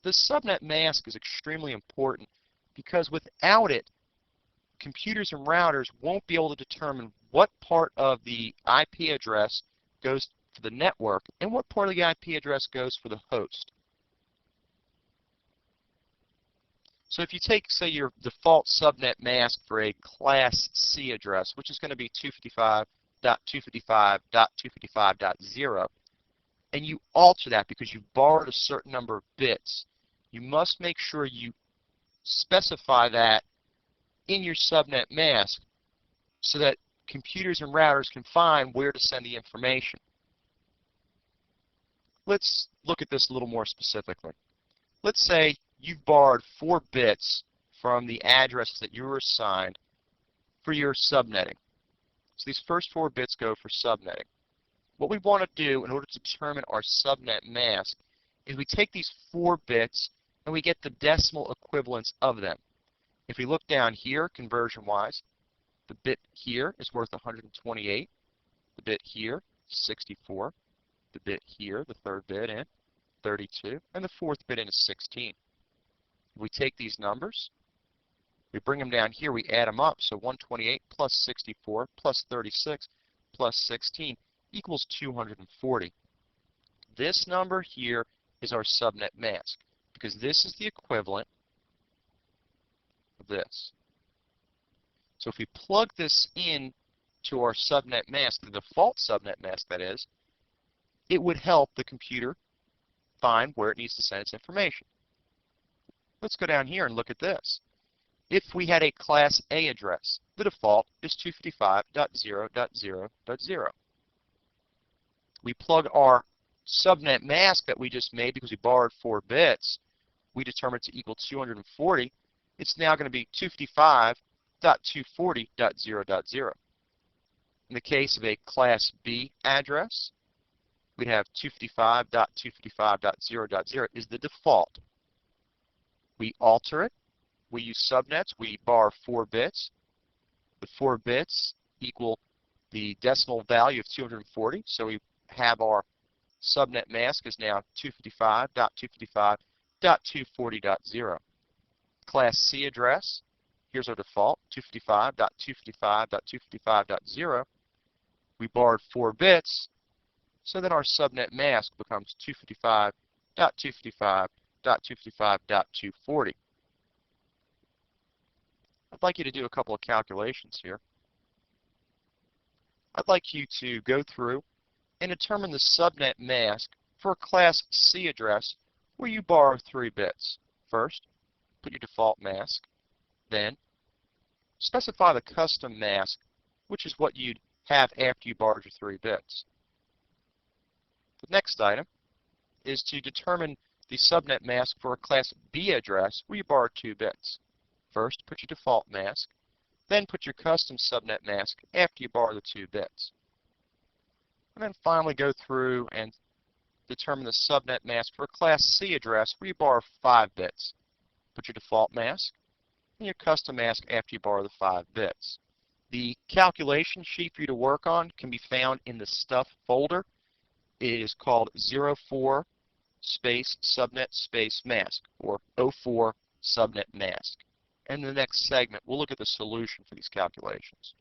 The subnet mask is extremely important because without it, computers and routers won't be able to determine what part of the IP address goes for the network and what part of the IP address goes for the host. So if you take, say, your default subnet mask for a Class C address, which is going to be 255.255.255.0, and you alter that because you've borrowed a certain number of bits, you must make sure you specify that in your subnet mask so that computers and routers can find where to send the information. Let's look at this a little more specifically. Let's say you've borrowed 4 bits from the addresses that you were assigned for your subnetting. So these first 4 bits go for subnetting. What we want to do in order to determine our subnet mask is we take these 4 bits and we get the decimal equivalents of them. If we look down here, conversion-wise, the bit here is worth 128, the bit here, 64, the bit here, the third bit in, 32, and the fourth bit in is 16. If we take these numbers, we bring them down here, we add them up, so 128 plus 64 plus 36 plus 16 equals 240. This number here is our subnet mask because this is the equivalent of this. So if we plug this in to our subnet mask, the default subnet mask that is, it would help the computer find where it needs to send its information. Let's go down here and look at this. If we had a Class A address, the default is 255.0.0.0. We plug our subnet mask that we just made because we borrowed 4 bits, we determined to equal 240. It's now going to be 255.240.0.0. In the case of a Class B address, we'd have 255.255.0.0 is the default. We alter it. We use subnets. We borrow 4 bits. The 4 bits equal the decimal value of 240. So we have our subnet mask is now 255.255.240.0. Class C address, here's our default, 255.255.255.0. We borrowed 4 bits, so then our subnet mask becomes 255.255.255.240. I'd like you to do a couple of calculations here. I'd like you to go through and determine the subnet mask for a Class C address where you borrow 3 bits. First, put your default mask. Then, specify the custom mask, which is what you'd have after you borrowed your 3 bits. The next item is to determine the subnet mask for a Class B address where you borrowed 2 bits. First, put your default mask. Then put your custom subnet mask after you borrow the 2 bits. And then finally go through and determine the subnet mask for a Class C address where you borrow 5 bits. Put your default mask and your custom mask after you borrow the 5 bits. The calculation sheet for you to work on can be found in the Stuff folder. It is called 04 space subnet space mask, or 04 subnet mask. And in the next segment, we'll look at the solution for these calculations.